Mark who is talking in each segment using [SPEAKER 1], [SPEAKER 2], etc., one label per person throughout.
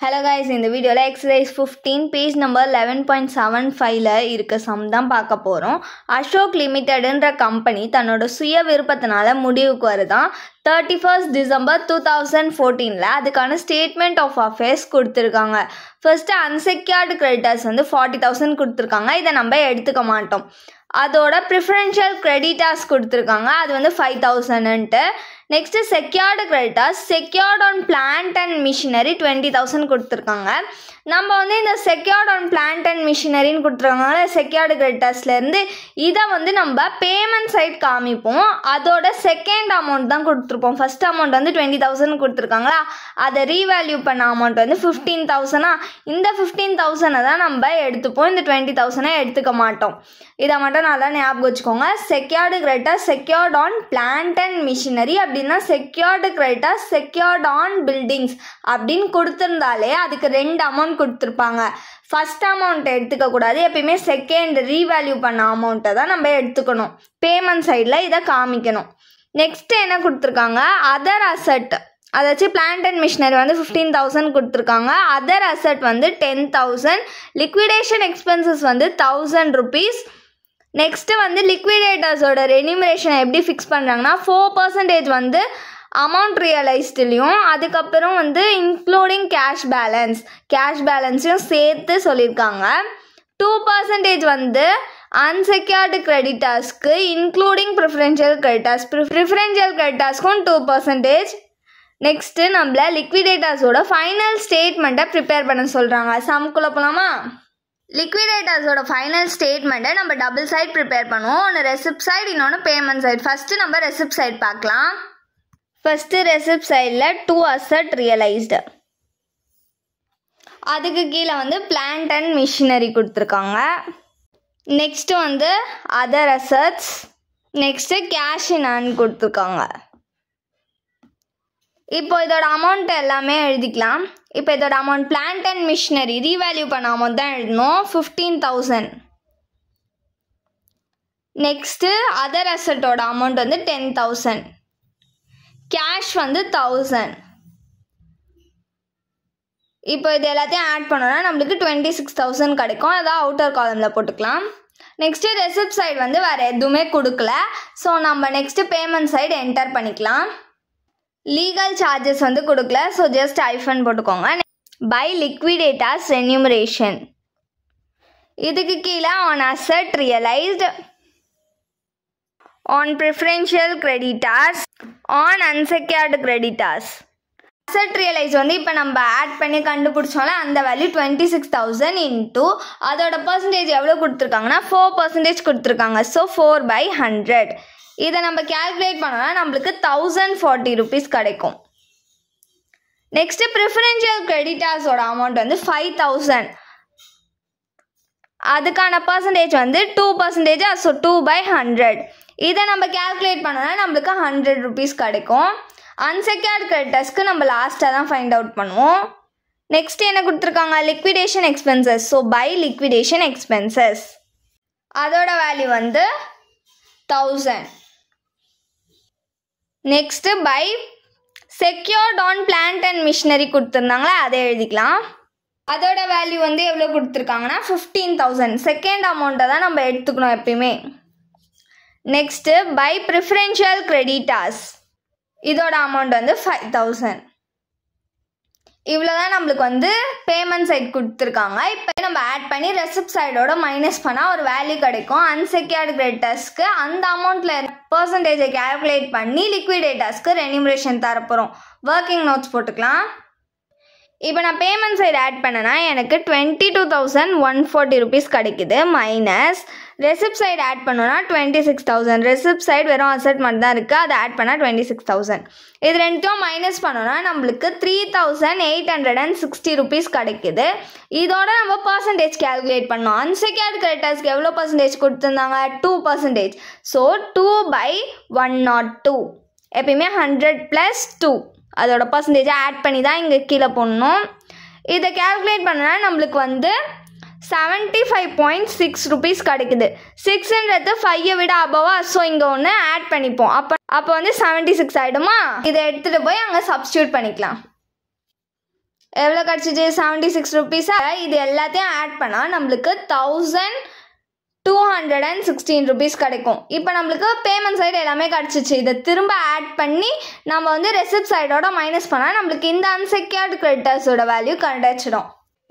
[SPEAKER 1] Hello guys, in the video exercise 15 page number 11.75ல இருக்க some தான் பார்க்க போகிறோம். அசோக் லிமிடெட்ன்ற கம்பெனி தன்னோட சுய விருப்பத்தினால முடிவுக்கு வருதான் 31st December 2014ல அதுக்கான ஸ்டேட்மெண்ட் ஆஃப் அஃபேர்ஸ் கொடுத்துருக்காங்க. ஃபர்ஸ்ட் அன்செக்யூர்டு கிரெடிட்டர்ஸ் 40,000 கொடுத்துருக்காங்க. இதை நம்ம எடுத்துக்க மாட்டோம். அதோட ப்ரிஃபரன்ஷியல் கிரெடிட்டர்ஸ் கொடுத்துருக்காங்க, அது 5,000ன்ட்டு. Next secured creditors secured on plant and machinery 20,000 கொடுத்துருக்காங்க. நம்ம இந்த செக்யூர்ட் ஆன் பிளான்ட் அண்ட் மிஷினரின்னு கொடுத்துருக்காங்க. செக்யூர்டு கிரெடிட்டர்ஸ்லேருந்து இதை நம்ம பேமெண்ட் சைட் காமிப்போம். அதோட செகண்ட் அமௌண்ட் தான் கொடுத்துருப்போம். ஃபர்ஸ்ட் அமௌண்ட் 20,000 கொடுத்துருக்காங்களா, அதை ரீவேல்யூ பண்ண அமௌண்ட் 15,000. இந்த 15,000 தான் நம்ம எடுத்துப்போம். இந்த 20,000 எடுத்துக்க மாட்டோம். இதை மட்டும் நல்லா ஞாபகம் வச்சுக்கோங்க. Secured creditors secured on plant and machinery அப்படின்னா secured creditors secured on buildings அப்படின்னு கொடுத்துருந்தாலே அதுக்கு 2 அமௌண்ட் கொடுத்துருப்பாங்க. ஃபர்ஸ்ட் அமௌண்ட் எடுத்துக்க கூடாது. எப்பயுமே செகண்ட் ரீவேல்யூ பண்ண அமௌண்ட்டை தான் நம்ம எடுத்துக்கணும். பேமெண்ட் சைடில் இதை காமிக்கணும். நெக்ஸ்ட் என்ன கொடுத்துருக்காங்க, அதர் அசட், அதாச்சும் பிளான்ட் அண்ட் மிஷினரி 15,000 கொடுத்துருக்காங்க. Other asset 10,000. Liquidation expenses 1,000 rupees. Next லிக்விடேட்டர்ஸோட ரெனிமரேஷனை எப்படி ஃபிக்ஸ் பண்ணுறாங்கன்னா 4% அமௌண்ட் ரியலைஸ்ட்லேயும் அதுக்கப்புறம் இன்க்ளூடிங் கேஷ் பேலன்ஸையும் சேர்த்து சொல்லியிருக்காங்க. 2% அன்செக்யூர்டு கிரெடிட்டர்ஸ்க்கு இன்க்ளூடிங் ப்ரிஃபரன்ஷியல் கிரெடிட்டர்ஸ்க்கும் 2%. நெக்ஸ்ட்டு நம்மள லிக்விடேட்டர்ஸோட ஃபைனல் ஸ்டேட்மெண்ட்டை ப்ரிப்பேர் பண்ண சொல்கிறாங்க. சம்குள்ளே போகலாமா? லிக்விடேட்டர்ஸோட ஃபைனல் ஸ்டேட்மெண்ட்டை நம்ம டபுள் சைட் ப்ரிப்பேர் பண்ணுவோம். ஒன்று ரெசிப்ட் சைடு, இன்னொன்று பேமெண்ட் சைடு. ஃபஸ்ட்டு நம்ம ரெசிப்ட் சைடு பார்க்கலாம். ஃபஸ்ட்டு ரெசிப்ட் சைடில் 2 அசட் ரியலைஸ்டு, அதுக்கு கீழே பிளான்ட் அண்ட் மிஷினரி கொடுத்துருக்காங்க. Next other assets, next cash in hand கொடுத்துருக்காங்க. இப்போ இதோட அமௌண்ட் எல்லாமே எழுதிக்கலாம். இப்போ இதோட amount plant and machinery revalue பண்ண அமௌண்ட் தான் எழுதணும், 15,000. நெக்ஸ்ட்டு அதர் அசட்டோட அமௌண்ட் 10,000. கேஷ் 1,000. இப்போ இது எல்லாத்தையும் ஆட் பண்ணோன்னா நம்மளுக்கு 26,000 கிடைக்கும். அதான் அவுட்டர் காலமில் போட்டுக்கலாம். நெக்ஸ்ட்டு ரெசிப்ட் சைடு வேறு எதுவுமே கொடுக்கல. ஸோ நம்ம நெக்ஸ்ட்டு பேமெண்ட் சைடு என்டர் பண்ணிக்கலாம். லீகல் சார்ஜஸ் கொடுக்கல. ஸோ ஜஸ்ட் ஐஃபன் போட்டுக்கோங்க. பை லிக்விடேட்டர்ஸ் ரென்யூமரேஷன், இதுக்கு கீழே on asset realised, on preferential creditors, on unsecured creditors. Asset realise இப்போ நம்ம ஆட் பண்ணி கண்டுபிடிச்சோம்ல அந்த வேல்யூ 26,000 இன்ட்டு அதோட பர்சன்டேஜ் எவ்வளோ கொடுத்துருக்காங்கன்னா 4% கொடுத்துருக்காங்க. ஸோ 4/100. இதை நம்ம கேல்குலேட் பண்ணோம்னா நம்மளுக்கு 1,040 rupees கிடைக்கும். நெக்ஸ்ட்டு ப்ரிஃபரன்ஷியல் கிரெடிட்டர்ஸோட அமௌண்ட் 5,000. அதுக்கான பர்சன்டேஜ் 2%. ஸோ 2/100. இதை நம்ம கேல்குலேட் பண்ணோம்னா நம்மளுக்கு 100 rupees கிடைக்கும். அன்செக்யூர்டு கிரெடிட்டர்ஸ்க்கு நம்ம லாஸ்ட்டாக தான் ஃபைண்ட் அவுட் பண்ணுவோம். நெக்ஸ்ட் என்ன கொடுத்துருக்காங்க, liquidation expenses. So by liquidation expenses அதோட value 1,000. Next by secured on plant and machinery கொடுத்துருந்தாங்களா, அதை எழுதிக்கலாம். அதோட வேல்யூ எவ்வளோ கொடுத்துருக்காங்கன்னா 15,000. செகண்ட் அமௌண்ட்டை தான் நம்ம எடுத்துக்கணும் எப்பயுமே. நெக்ஸ்ட்டு பை ப்ரிஃபரன்ஷியல் கிரெடிட்டர்ஸ், இதோட அமௌண்ட் 5,000. இவ்வளோ தான் நம்மளுக்கு பேமெண்ட் சைட் கொடுத்துருக்காங்க. இப்போ நம்ம ஆட் பண்ணி ரெசிப்ட் சைடோட மைனஸ் பண்ணால் ஒரு வேல்யூ கிடைக்கும். அன்செக்யூர்டு கிரெடிட்டர்ஸ்க்கு அந்த அமௌண்ட்டில் பர்சன்டேஜை கேல்குலேட் பண்ணி லிக்விடேட்டர்ஸ்க்கு ரென்யூமரேஷன் தரப்போகிறோம். ஒர்க்கிங் நோட்ஸ் போட்டுக்கலாம். இப்போ நான் பேமெண்ட் சைடு ஆட் பண்ணேன்னா எனக்கு 22,140 rupees கிடைக்குது. மைனஸ் ரெசிப்ட் சைடு ஆட் பண்ணோன்னா 26,000. ரெசிப்ட் சைடு வெறும் அசட் மட்டும் தான் இருக்குது, அதை ஆட் பண்ணால் 26,000. இது ரெண்டும் மைனஸ் பண்ணோன்னா நம்மளுக்கு 3,860 rupees கிடைக்குது. இதோட நம்ம பர்சன்டேஜ் கேல்குலேட் பண்ணோம். அன்செக்யூர்டு கிரெடிட்டர்ஸ்க்கு எவ்வளோ பர்சன்டேஜ் கொடுத்துருந்தாங்க, 2%. ஸோ 2/102. எப்பயுமே 100 + 2 அதோட பர்சன்டேஜை ஆட் பண்ணி தான் இங்கே கீழே போடணும். இதை கேல்குலேட் பண்ணனா நம்மளுக்கு 75.6 rupees கிடைக்குது. 6ன்றது 5 விட அபவா. ஸோ இங்கே ஒன்று ஆட் பண்ணிப்போம். அப்போ 76 ஆகிடுமா. இதை எடுத்துகிட்டு போய் அங்கே சப்ஸ்டியூட் பண்ணிக்கலாம். எவ்வளோ கிடச்சிச்சு 76 ருபீஸா. இது எல்லாத்தையும் ஆட் பண்ணால் நம்மளுக்கு 1216 ருபீஸ் கிடைக்கும். இப்போ நம்மளுக்கு பேமெண்ட் சைடு எல்லாமே கிடச்சிச்சு. இதை திரும்ப ஆட் பண்ணி நம்ம வந்து ரெசிப்ட் சைடோட மைனஸ் பண்ணால் நம்மளுக்கு இந்த அன்செக்யூர்டு கிரெடிட்டர்ஸோட வேல்யூ கிடச்சிடும்.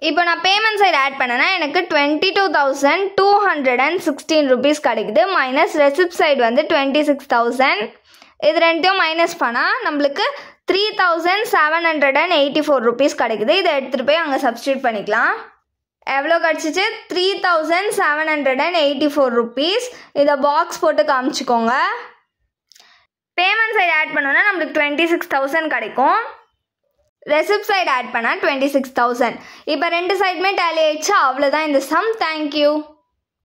[SPEAKER 1] இப்போ நான் பேமெண்ட் சைடு ஆட் பண்ணேன்னா எனக்கு 22,216 ருபீஸ் கிடைக்குது. மைனஸ் ரெசிப்ட் சைடு வந்து 26,000. இது ரெண்டையும் மைனஸ் பண்ணால் நம்மளுக்கு 3,784 ருபீஸ் கிடைக்குது. இதை எடுத்துகிட்டு போய் அங்கே சப்ஸ்டியூட் பண்ணிக்கலாம். எவ்வளோ கிடச்சிச்சு 3,784 ருபீஸ். இதை பாக்ஸ் போட்டு காமிச்சிக்கோங்க. பேமெண்ட் சைடு ஆட் பண்ணோன்னா நம்மளுக்கு 26,000 கிடைக்கும். ரெசிப்ட் சைடு ஆட் பண்ணால் 26,000. இப்போ ரெண்டு சைடுமே டேலி ஆயிடுச்சு. அவ்வளோதான் இந்த சம். தேங்க்யூ.